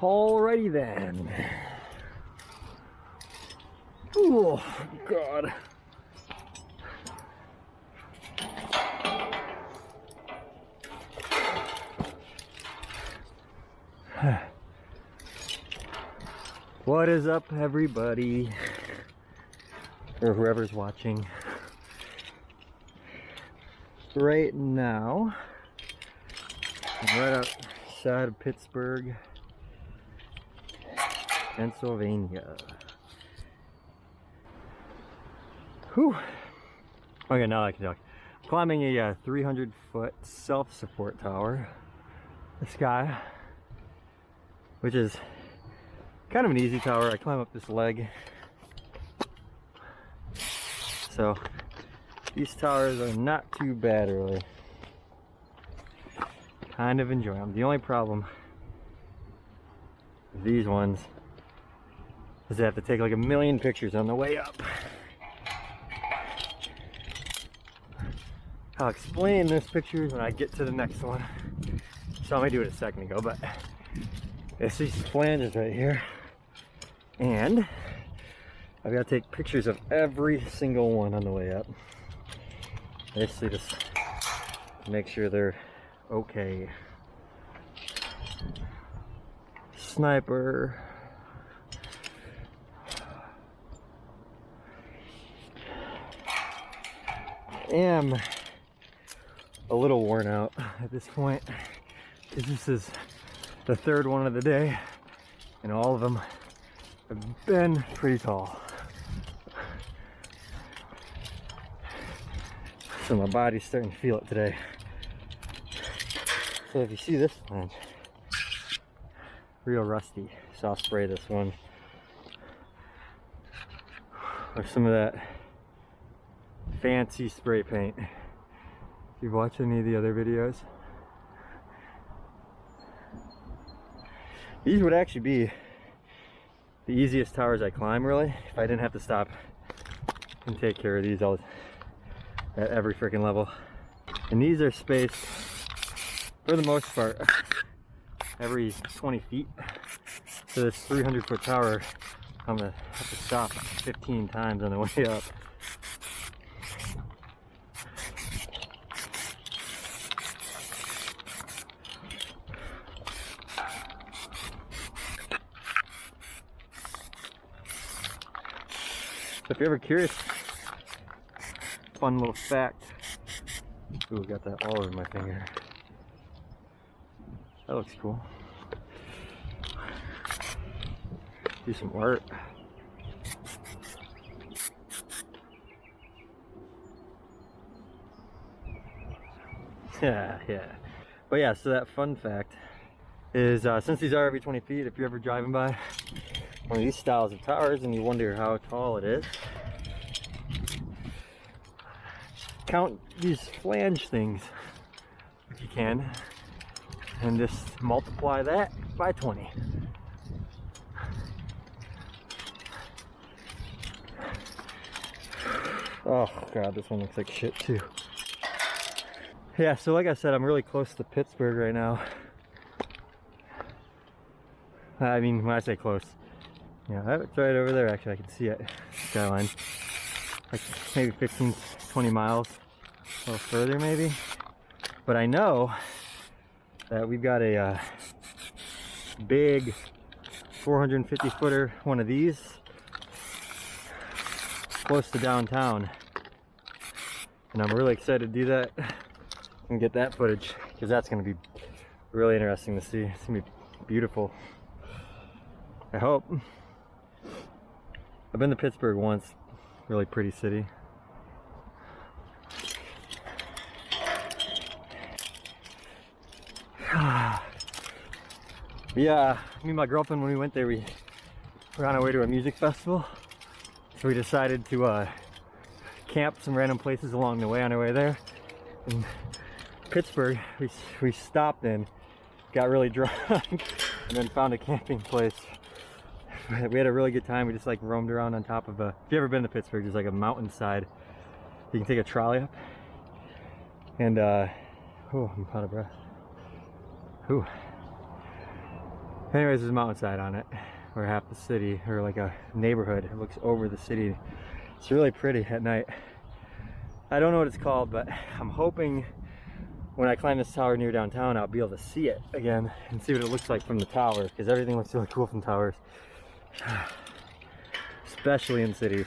Alrighty then. Oh God. What is up, everybody? Or whoever's watching. Right now, I'm right outside of Pittsburgh, Pennsylvania. Whew. Okay, now I can talk. I'm climbing a 300-foot self-support tower. This guy, which is kind of an easy tower. I climb up this leg. So these towers are not too bad, really. Kind of enjoy them. The only problem with these ones is they have to take like a million pictures on the way up. I'll explain this picture when I get to the next one. Saw me do it a second ago, but it's these flanges right here. And I've got to take pictures of every single one on the way up. Basically just make sure they're okay. Sniper. Am a little worn out at this point, because this is the third one of the day and all of them have been pretty tall. So my body's starting to feel it today. So if you see this one, real rusty, so I'll spray this one. Or some of that fancy spray paint. If you've watched any of the other videos, these would actually be the easiest towers I climb, really, if I didn't have to stop and take care of these all at every freaking level. And these are spaced, for the most part, every 20 feet. So this 300-foot tower, I'm gonna have to stop 15 times on the way up. So if you're ever curious, fun little fact. Ooh, got that all over my finger. That looks cool. Do some art. Yeah. But yeah, so that fun fact is, since these are every 20 feet, if you're ever driving by one of these styles of towers and you wonder how tall it is, count these flange things if you can and just multiply that by 20. Oh God, this one looks like shit too. Yeah, so like I said, I'm really close to Pittsburgh right now. I mean, when I say close, yeah, it's right over there. Actually, I can see it, skyline. Like maybe 15, 20 miles, a little further maybe. But I know that we've got a big 450 footer, one of these, close to downtown. And I'm really excited to do that and get that footage, because that's going to be really interesting to see. It's going to be beautiful. I hope. I've been to Pittsburgh once. Really pretty city. Yeah, me and my girlfriend, when we went there, we were on our way to a music festival. So we decided to camp some random places along the way on our way there. In Pittsburgh, we stopped in, got really drunk, and then found a camping place. We had a really good time. We just like roamed around on top of a, if you've ever been to Pittsburgh, there's like a mountainside. You can take a trolley up. And, oh, I'm out of breath. Ooh. Anyways, there's a mountainside on it, or half the city, or like a neighborhood. It looks over the city. It's really pretty at night. I don't know what it's called, but I'm hoping when I climb this tower near downtown, I'll be able to see it again and see what it looks like from the tower, because everything looks really cool from towers, especially in cities.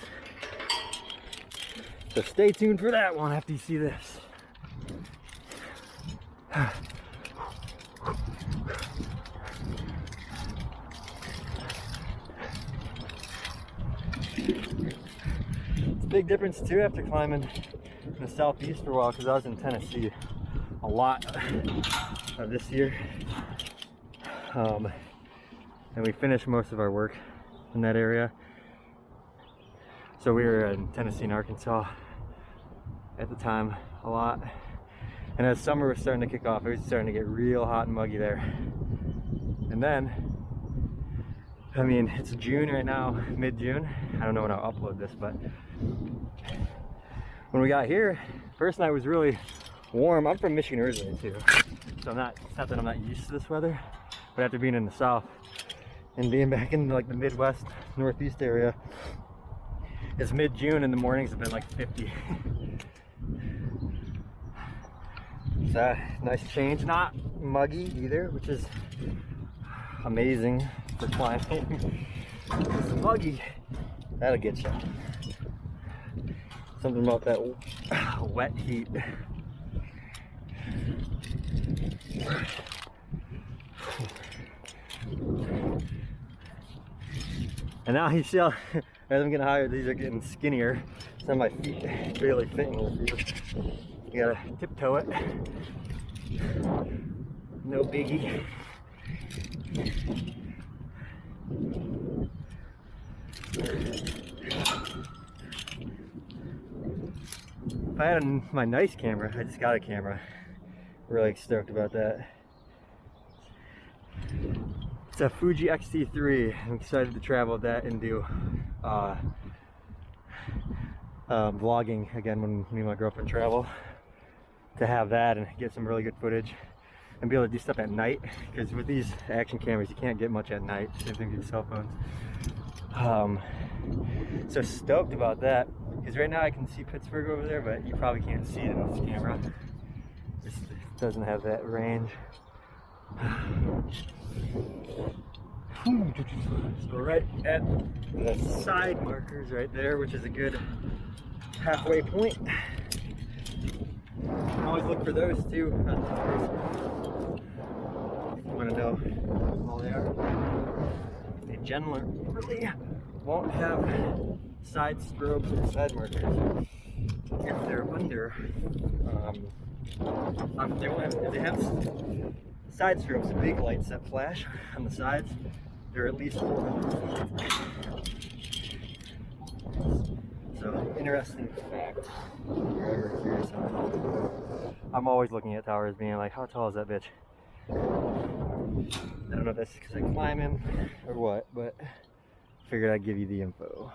So stay tuned for that one after you see this. It's a big difference too after climbing in the southeast for a while, because I was in Tennessee a lot this year, and we finished most of our work in that area. So we were in Tennessee and Arkansas at the time a lot, and as summer was starting to kick off, it was starting to get real hot and muggy there. And then, I mean, it's June right now, mid-June. I don't know when I'll upload this, but when we got here, first night was really warm. I'm from Michigan originally too, so it's not that I'm not used to this weather, but after being in the south and being back in like the Midwest, Northeast area, it's mid-June and the mornings have been like 50. It's a nice change, not muggy either, which is amazing for climbing. It's muggy, that'll get you. Something about that wet heat. And now you see how, as I'm getting higher, these are getting skinnier. Some of my feet barely fitting with these. You gotta tiptoe it. No biggie. If I had my nice camera, I just got a camera. Really stoked about that. It's a Fuji X-T3. I'm excited to travel with that and do vlogging again when me and my girlfriend travel. To have that and get some really good footage and be able to do stuff at night, because with these action cameras you can't get much at night. Same thing with cell phones. So stoked about that, because right now I can see Pittsburgh over there, but you probably can't see it in this camera. It doesn't have that range. So right at the side markers right there, which is a good halfway point. Always look for those too. If you want to know how small they are. They generally won't have side strobes or side markers. If they're under, they won't have, if they have side strobes, the big lights that flash on the sides, they're at least 400 feet. So, interesting fact. I'm always looking at towers being like, how tall is that bitch? I don't know if that's because I climb him or what, but figured I'd give you the info.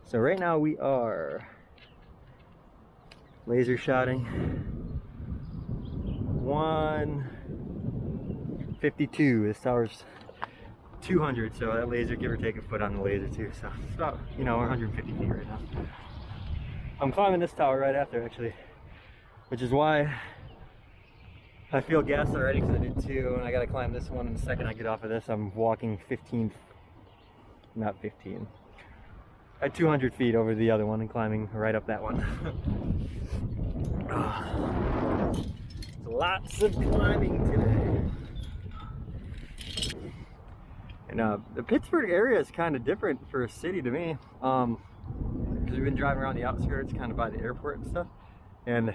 So right now we are laser shotting 152. This tower's 200, so that laser, give or take a foot on the laser too, so it's about, you know, 150 feet right now. I'm climbing this tower right after, actually, which is why I feel gassed already, because I did two, and I gotta climb this one, and the second I get off of this, I'm walking 200 feet over the other one and climbing right up that one. Lots of climbing today. And the Pittsburgh area is kind of different for a city to me, because we've been driving around the outskirts, kind of by the airport and stuff, and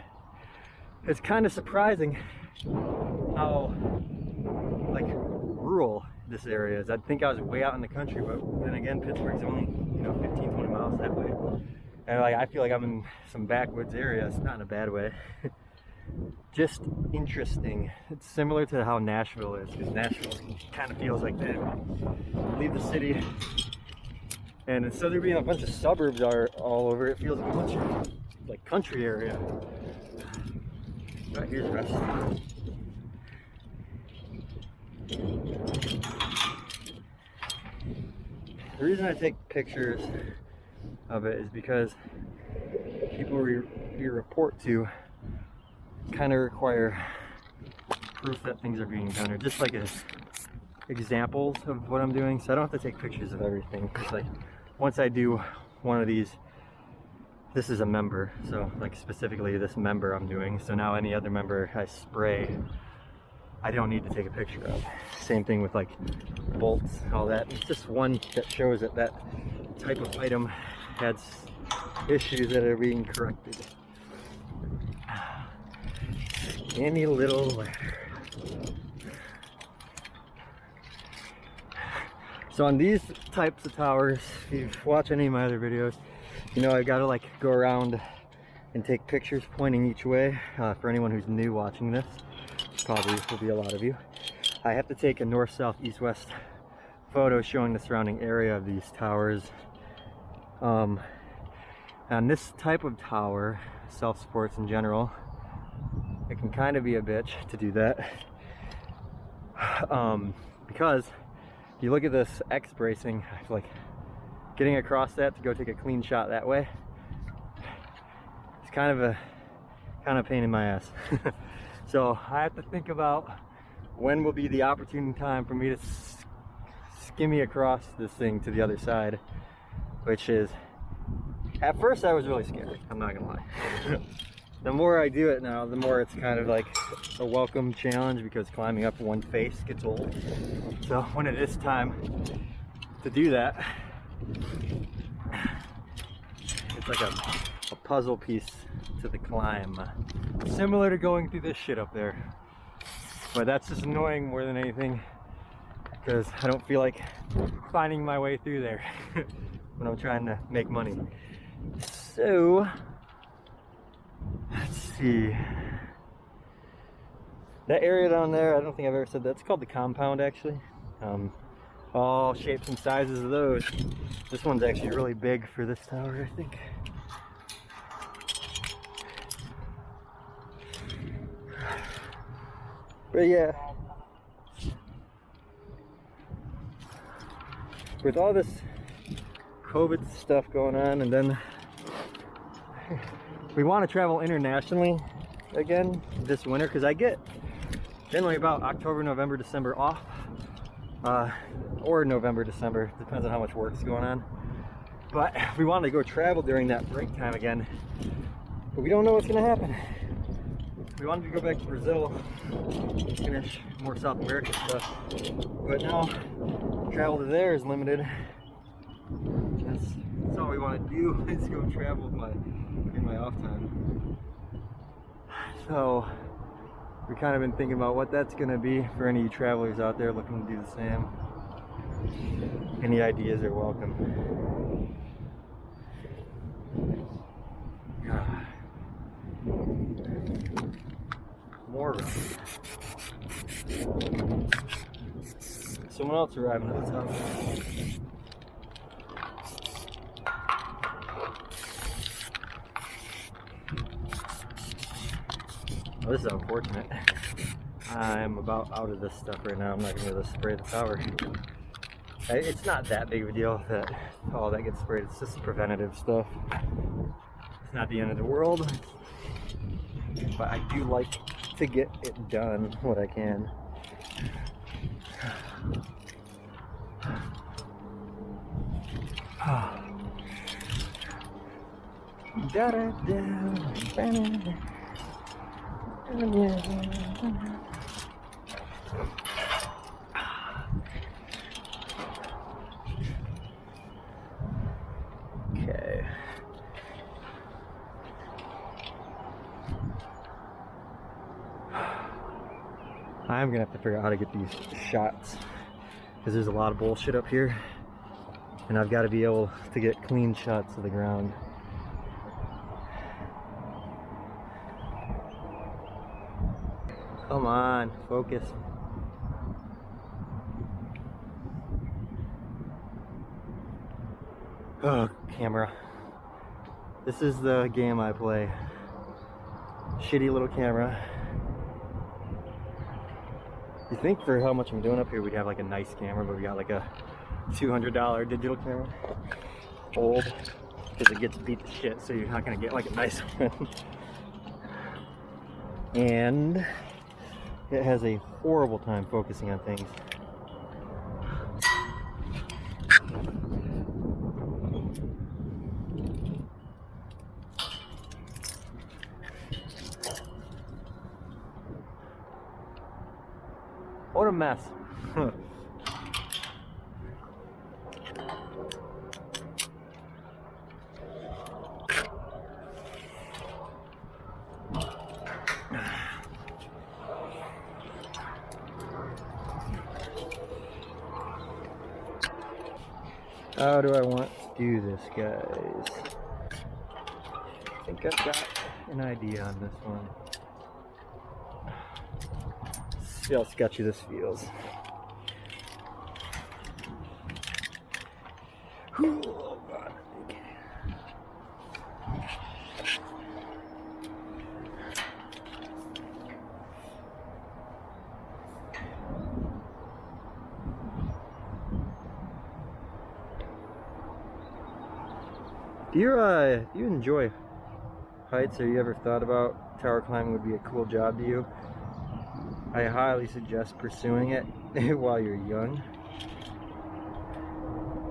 it's kind of surprising how like rural this area is. I'd think I was way out in the country, but then again, Pittsburgh's only, you know, 15-20 miles that way, and like I feel like I'm in some backwoods area. It's not in a bad way. Just interesting. It's similar to how Nashville is, because Nashville kind of feels like that. Leave the city, and instead of there being a bunch of suburbs are all over, it feels like a bunch of like country area. Right, here's the rest. The reason I take pictures of it is because people you report to kind of require proof that things are being done, or just like examples of what I'm doing, so I don't have to take pictures of everything. It's like once I do one of these, this is a member, so like specifically this member I'm doing, so now any other member I spray, I don't need to take a picture of. Same thing with like bolts, all that. It's just one that shows that that type of item has issues that are being corrected. Any little ladder. So on these types of towers, if you watch any of my other videos, you know I gotta like go around and take pictures pointing each way. For anyone who's new watching this, probably will be a lot of you, I have to take a north, south, east, west photo showing the surrounding area of these towers. On this type of tower, self-supports in general, it can kind of be a bitch to do that. Because if you look at this X bracing, like getting across that to go take a clean shot that way, it's kind of a pain in my ass. So I have to think about when will be the opportune time for me to skimmy across this thing to the other side, which is, at first I was really scared, I'm not gonna lie. The more I do it now, the more it's kind of like a welcome challenge, because climbing up one face gets old. So when it is time to do that, it's like a puzzle piece to the climb. Similar to going through this shit up there. But that's just annoying more than anything, because I don't feel like finding my way through there when I'm trying to make money. So, let's see. That area down there, I don't think I've ever said that. It's called the compound, actually. All shapes and sizes of those. This one's actually really big for this tower, I think. But yeah, with all this COVID stuff going on, and then we want to travel internationally again this winter, because I get generally about October, November, December off, or November, December, depends on how much work's going on. But we want to go travel during that break time again, but we don't know what's going to happen. We wanted to go back to Brazil, finish more South America stuff, but now travel to there is limited. That's all we want to do, is go travel in my off time. So we've kind of been thinking about what that's going to be for any travelers out there looking to do the same. Any ideas are welcome. More rough. Someone else arriving at the top. Oh, this is unfortunate. I'm about out of this stuff right now. I'm not going to be able to spray the tower. It's not that big of a deal that all that gets sprayed. It's just preventative stuff. It's not the end of the world. But I do like to get it done what I can. Okay. I'm gonna have to figure out how to get these shots, because there's a lot of bullshit up here, and I've got to be able to get clean shots of the ground. Come on, focus. Oh, camera. This is the game I play. Shitty little camera. You think for how much I'm doing up here we'd have like a nice camera, but we got like a $200 digital camera. Old, because it gets beat to shit, so you're not gonna get like a nice one. And it has a horrible time focusing on things. What a mess. How do I want to do this, guys? I think I've got an idea on this one. See how sketchy this feels. Oh, God. Do you enjoy heights, or you ever thought about tower climbing would be a cool job to you? I highly suggest pursuing it while you're young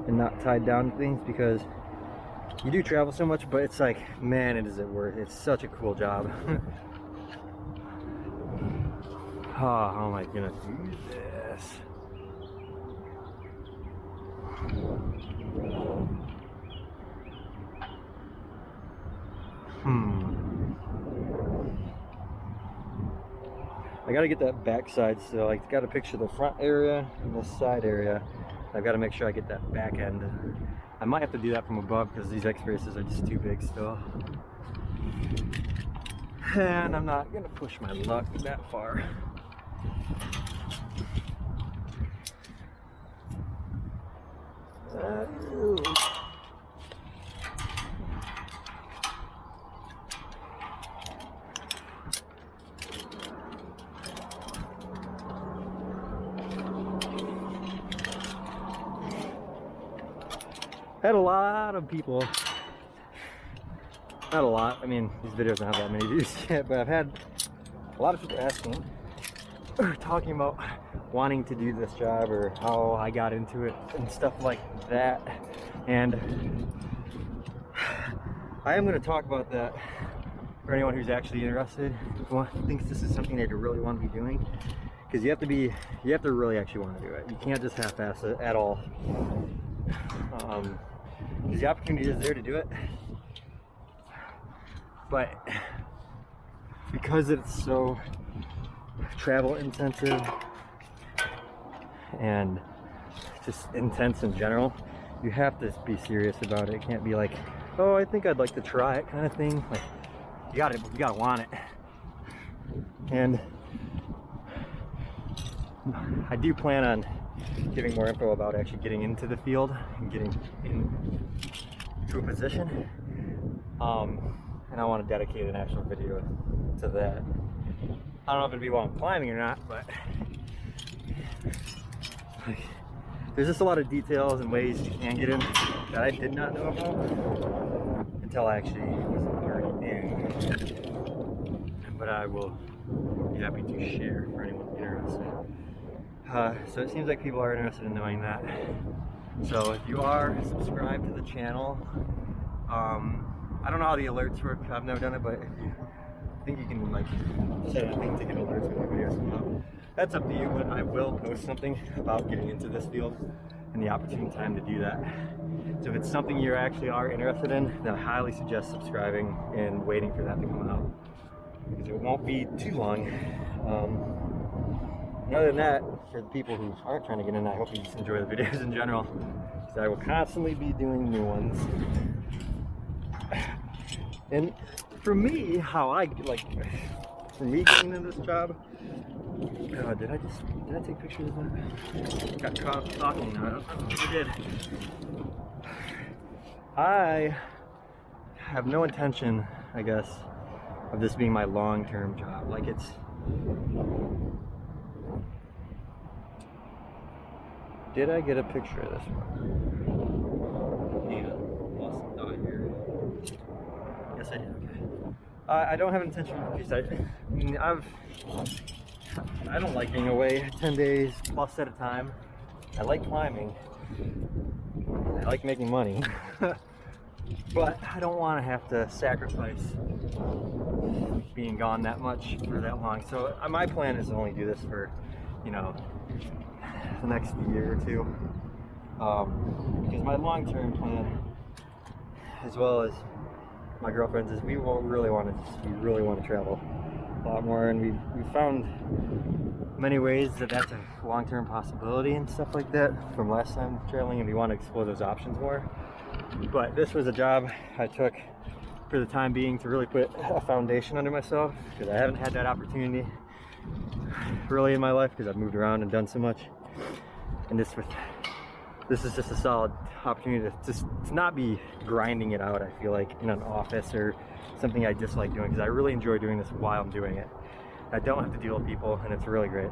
and not tied down to things, because you do travel so much, but it's like, man, is it worth it. It's such a cool job. Oh, how am I gonna do this? I gotta get that back side still. I gotta picture the front area and the side area. I've gotta make sure I get that back end. I might have to do that from above because these X-braces are just too big still. And I'm not gonna push my luck that far. Had a lot of people, not a lot, I mean, these videos don't have that many views yet, but I've had a lot of people asking, or talking about wanting to do this job, or how I got into it and stuff like that. And I am going to talk about that for anyone who's actually interested, who thinks this is something they really want to be doing, because you have to really actually want to do it. You can't just half-ass it at all. Because the opportunity is there to do it, but because it's so travel intensive and just intense in general, you have to be serious about it. It can't be like, oh, I think I'd like to try it kind of thing. Like, you gotta want it. And I do plan on giving more info about actually getting into the field and getting into a position. And I want to dedicate an actual video to that. I don't know if it'd be while I'm climbing or not, but there's just a lot of details and ways you can get in that I did not know about until I actually was already in. But I will be happy to share for anyone interested. So it seems like people are interested in knowing that. So if you are subscribed to the channel, I don't know how the alerts work. I've never done it, but if you think you can like set a thing to get alerts when your videos come out, that's up to you. But I will post something about getting into this field and the opportune time to do that. So if it's something you actually are interested in, then I highly suggest subscribing and waiting for that to come out, because it won't be too long. Other than that, for the people who aren't trying to get in, I hope you just enjoy the videos in general, because I will constantly be doing new ones. And for me, how I like, for me getting into this job, did I take pictures of that? Got caught up talking now. I don't know if I did. I have no intention, I guess, of this being my long-term job. Like, it's Did I get a picture of this one? Yeah, lost some thought here. Yes, I did. Okay. I don't have an intention because I mean, I don't like being away 10 days plus at a time. I like climbing. I like making money. But I don't want to have to sacrifice being gone that much for that long. So my plan is to only do this for, you know, the next year or two. Because my long-term plan, as well as my girlfriend's, is we really want to travel a lot more, and we found many ways that that's a long-term possibility and stuff like that from last time traveling, and we want to explore those options more. But this was a job I took for the time being to really put a foundation under myself, because I haven't had that opportunity really in my life because I've moved around and done so much. And this is just a solid opportunity to not be grinding it out, I feel like, in an office or something I dislike doing, because I really enjoy doing this while I'm doing it. I don't have to deal with people, and it's really great.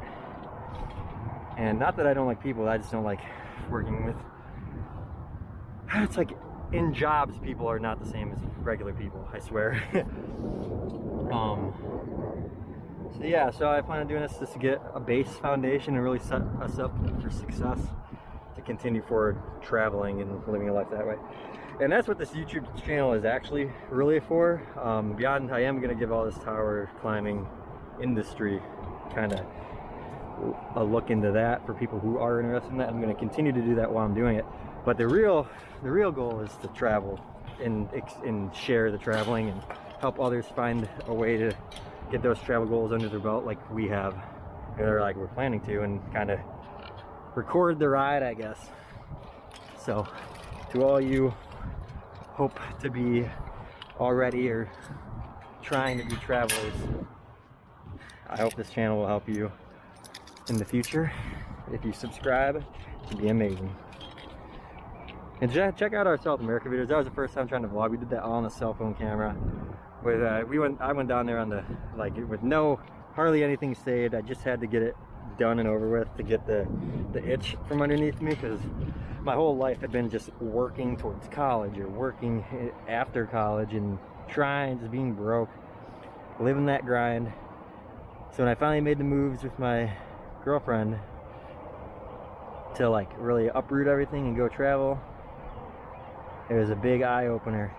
And not that I don't like people, I just don't like working with, it's like in jobs, people are not the same as regular people, I swear. So yeah, so I plan on doing this just to get a base foundation and really set us up for success to continue forward traveling and living a life that way. And that's what this YouTube channel is actually really for. Beyond, I am going to give all this tower climbing industry kind of a look into that for people who are interested in that. I'm going to continue to do that while I'm doing it. But the real goal is to travel and share the traveling and help others find a way to get those travel goals under their belt like we have, or like we're planning to, and kind of record the ride, I guess. So to all you hope to be already or trying to be travelers, I hope this channel will help you in the future. If you subscribe, it'd be amazing. And check out our South America videos. That was the first time trying to vlog. We did that all on the cell phone camera. With I went down there on the, like, with hardly anything saved. I just had to get it done and over with to get the itch from underneath me, because my whole life had been just working towards college or working after college and just being broke, living that grind. So when I finally made the moves with my girlfriend to like really uproot everything and go travel, it was a big eye-opener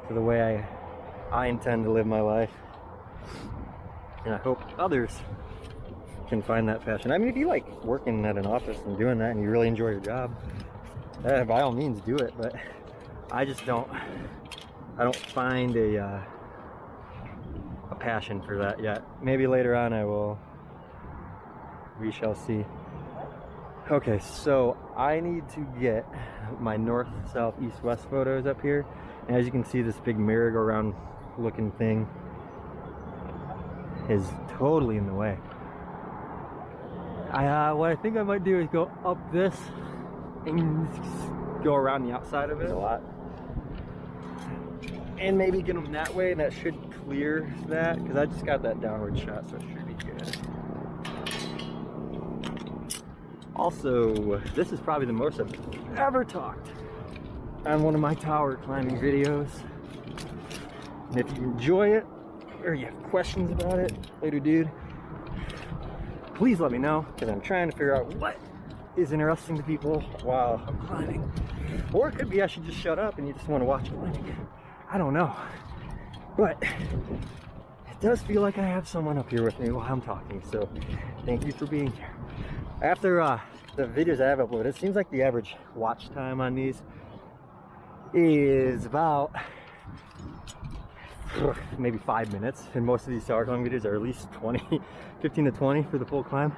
to the way I intend to live my life. And I hope others can find that passion. I mean, if you like working at an office and doing that and you really enjoy your job, by all means do it. But I just don't find a passion for that yet. Maybe later on I will. We shall see. Okay, so I need to get my north, south, east, west photos up here. And as you can see, this big merry-go-round looking thing is totally in the way. What I think I might do is go up this and go around the outside of it a lot. And maybe get them that way, and that should clear that, because I just got that downward shot, so it should be good. Also, this is probably the most I've ever talked on one of my tower climbing videos. And if you enjoy it, or you have questions about it, later dude, please let me know, because I'm trying to figure out what is interesting to people while I'm climbing. Or it could be I should just shut up and you just want to watch climbing. I don't know. But it does feel like I have someone up here with me while I'm talking, so thank you for being here. After the videos I have uploaded, it seems like the average watch time on these is about maybe 5 minutes, and most of these tower climbing videos are at least 15 to 20 for the full climb.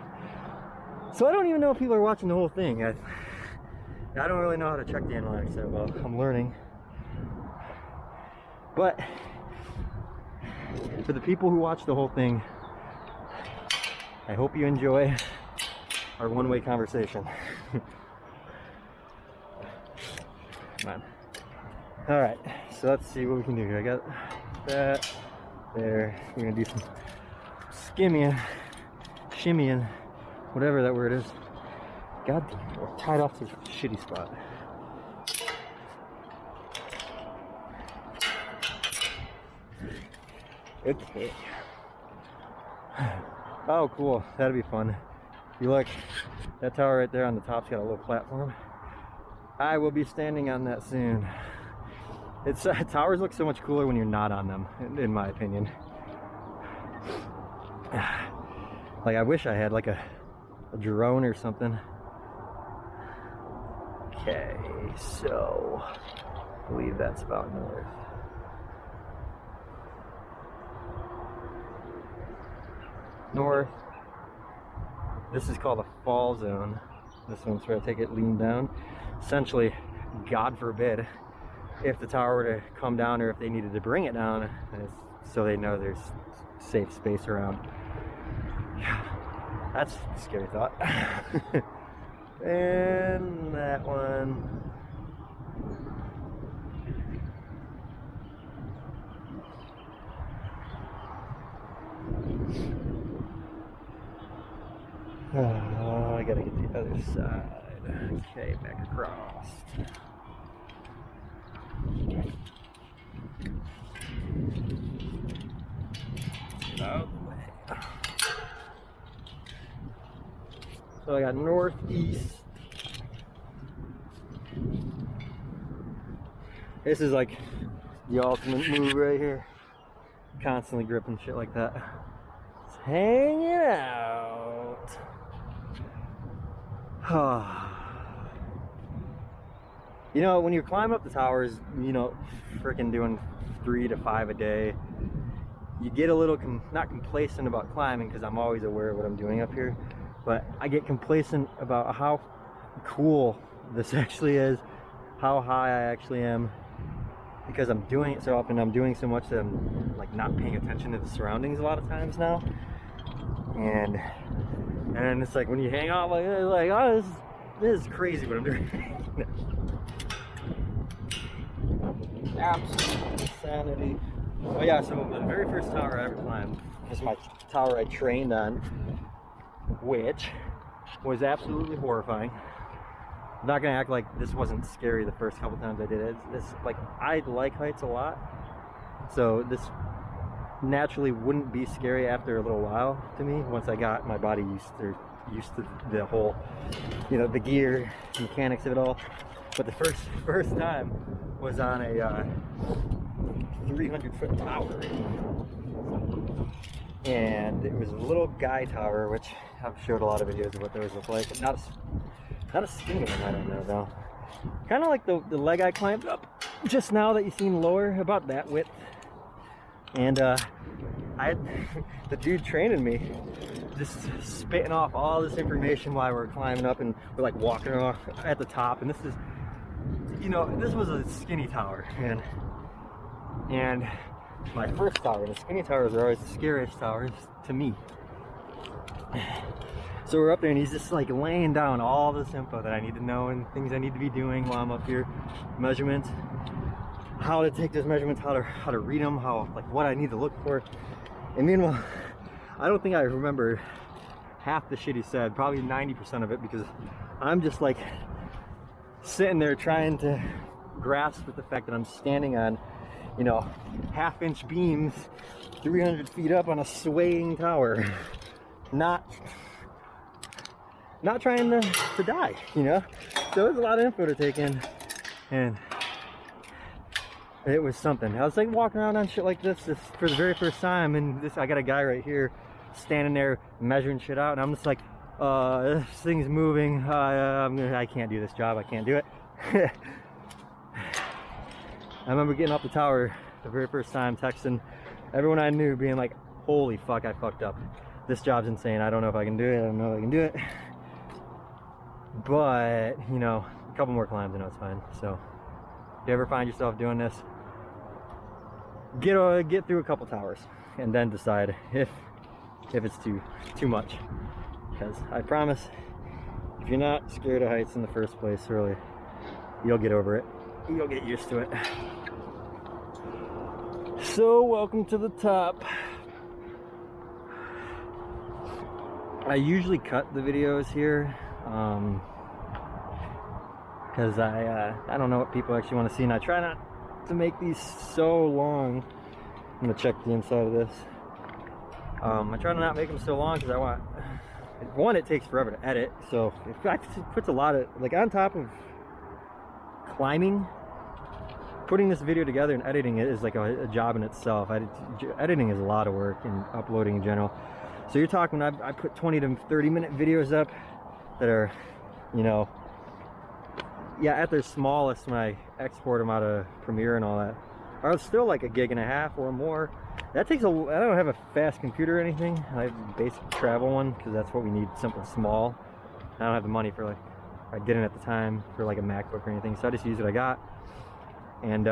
So I don't even know if people are watching the whole thing. I don't really know how to check the analytics that well. I'm learning. But for the people who watch the whole thing, I hope you enjoy our one-way conversation. Come on. All right, so let's see what we can do here. I got that there. We're gonna do some shimmying, whatever that word is. God damn it, we're tied off to a shitty spot. Okay. Oh, cool. That'd be fun. You look, that tower right there on the top's got a little platform. I will be standing on that soon. It's towers look so much cooler when you're not on them, in my opinion. Like, I wish I had like a drone or something. Okay, so I believe that's about north. North. This is called a fall zone. This one's where I take it lean down. Essentially, God forbid, if the tower were to come down or if they needed to bring it down, so they know there's safe space around. That's a scary thought. And that one. Oh, I gotta get the other side. Okay, back across. Out of the way. So I got northeast. This is like the ultimate move right here. Constantly gripping shit like that. Just hanging out. You know, when you climb up the towers, you know, freaking doing 3 to 5 a day, you get a little, not complacent about climbing because I'm always aware of what I'm doing up here, but I get complacent about how cool this actually is, how high I actually am, because I'm doing it so often, I'm doing so much that I'm like not paying attention to the surroundings a lot of times now. And it's like when you hang out like this, like, oh, this is crazy what I'm doing. Absolute insanity. Oh yeah, so the very first tower I ever climbed is my tower I trained on, which was absolutely horrifying. I'm not gonna act like this wasn't scary the first couple times I did it. It's like, I like heights a lot, so this naturally wouldn't be scary after a little while to me once I got my body used to the whole, you know, the gear, mechanics of it all. But the first time was on a 300-foot tower, and it was a little guy tower, which I've showed a lot of videos of what those look like, but not a skinny one. I don't know though. Kind of like the leg I climbed up just now that you seen lower, about that width. And I had the dude training me just spitting off all this information while we're climbing up, and we're like walking off at the top. And this is, you know, this was a skinny tower, and my first tower, the skinny towers are always the scariest towers to me. So we're up there and he's just like laying down all this info that I need to know and things I need to be doing while I'm up here. Measurements, how to take those measurements, how to read them, how, like, what I need to look for. And meanwhile, I don't think I remember half the shit he said, probably 90% of it, because I'm just like sitting there trying to grasp with the fact that I'm standing on, you know, half-inch beams 300 feet up on a swaying tower, not trying to die, you know. So there's a lot of info to take in, and it was something. I was like walking around on shit like this for the very first time, and I got a guy right here standing there measuring shit out, and I'm just like, this thing's moving, I can't do this job, I can't do it. I remember getting off the tower the very first time, texting everyone I knew, being like, holy fuck, I fucked up. This job's insane, I don't know if I can do it, I don't know if I can do it. But, you know, a couple more climbs and it's fine. So if you ever find yourself doing this, get through a couple towers and then decide if it's too much. Because I promise, if you're not scared of heights in the first place, really, you'll get over it. You'll get used to it. So welcome to the top. I usually cut the videos here because I don't know what people actually want to see, and I try not to make these so long. I'm gonna check the inside of this. I try to not make them so long because I want, one, it takes forever to edit, so in fact it puts a lot of, like, on top of climbing, putting this video together and editing it is like a job in itself. Editing is a lot of work, and uploading in general. So you're talking, I put 20 to 30 minute videos up that are, you know, yeah, at their smallest when I export them out of Premiere and all that, are still like 1.5 gigs or more. That takes I don't have a fast computer or anything. I have a basic travel one because that's what we need, simple, small. I don't have the money for, like, I didn't at the time for like a MacBook or anything, so I just use what I got. And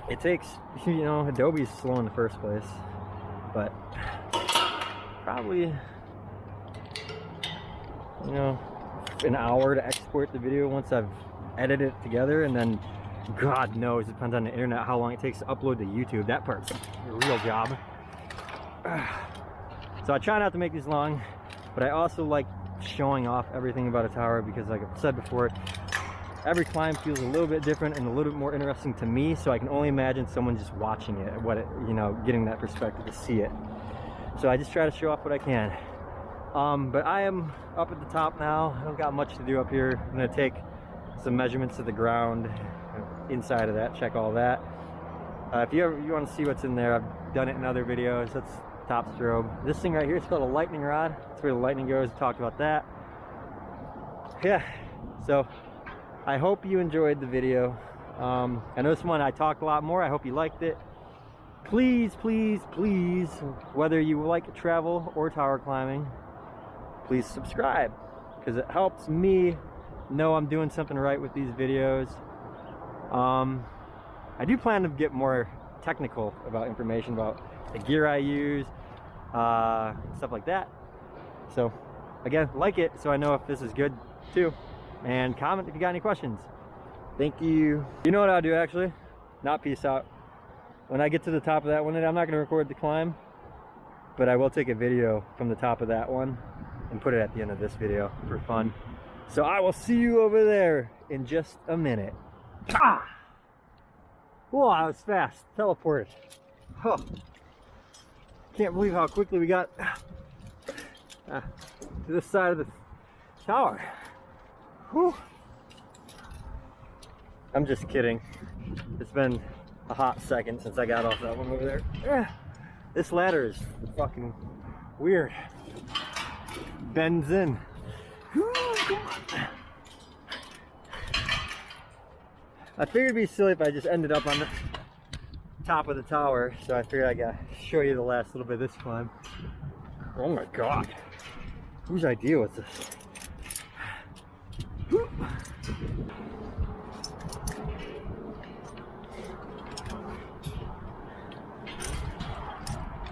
it takes, you know, Adobe's slow in the first place, but probably, you know, an hour to export the video once I've edited it together, and then God knows, it depends on the internet how long it takes to upload to YouTube. That part's a real job. So I try not to make these long, but I also like showing off everything about a tower because, like I've said before, every climb feels a little bit different and a little bit more interesting to me, so I can only imagine someone just watching it, you know, getting that perspective to see it. So I just try to show off what I can. But I am up at the top now. I don't got much to do up here. I'm gonna take some measurements of the ground, inside of that, check all that. If you want to see what's in there, I've done it in other videos. That's top strobe. This thing right here is called a lightning rod. That's where the lightning goes. We talked about that. Yeah, so I hope you enjoyed the video. I know this one I talked a lot more. I hope you liked it. Please, please, please, whether you like travel or tower climbing, please subscribe, because it helps me know I'm doing something right with these videos. I do plan to get more technical about information about the gear I use, stuff like that. So again, like it so I know if this is good too, and comment if you got any questions. Thank you. You know what I'll do actually? Not peace out. When I get to the top of that one, I'm not going to record the climb, but I will take a video from the top of that one and put it at the end of this video for fun. So I will see you over there in just a minute. Ah! Whoa, that was fast. Teleported. Huh. Can't believe how quickly we got to this side of the tower. Whew. I'm just kidding. It's been a hot second since I got off that one over there. This ladder is fucking weird. Bends in. Whew, come on. I figured it'd be silly if I just ended up on the top of the tower, so I figured I gotta show you the last little bit of this climb. Oh my god. Whose idea was this? Whew.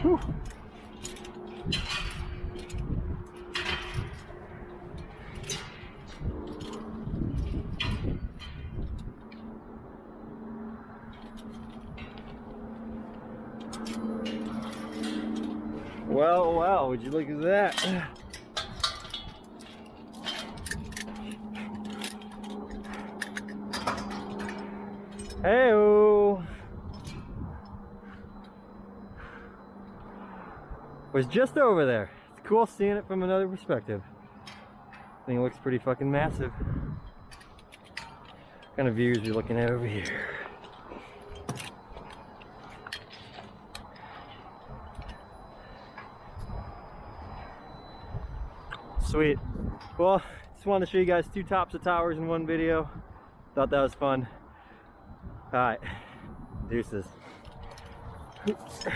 Whew. Well, wow, would you look at that? Hey-o! Was just over there. It's cool seeing it from another perspective. I think it looks pretty fucking massive. What kind of views are you looking at over here? Sweet. Well, just wanted to show you guys 2 tops of towers in one video. Thought that was fun. Alright, deuces. Oops.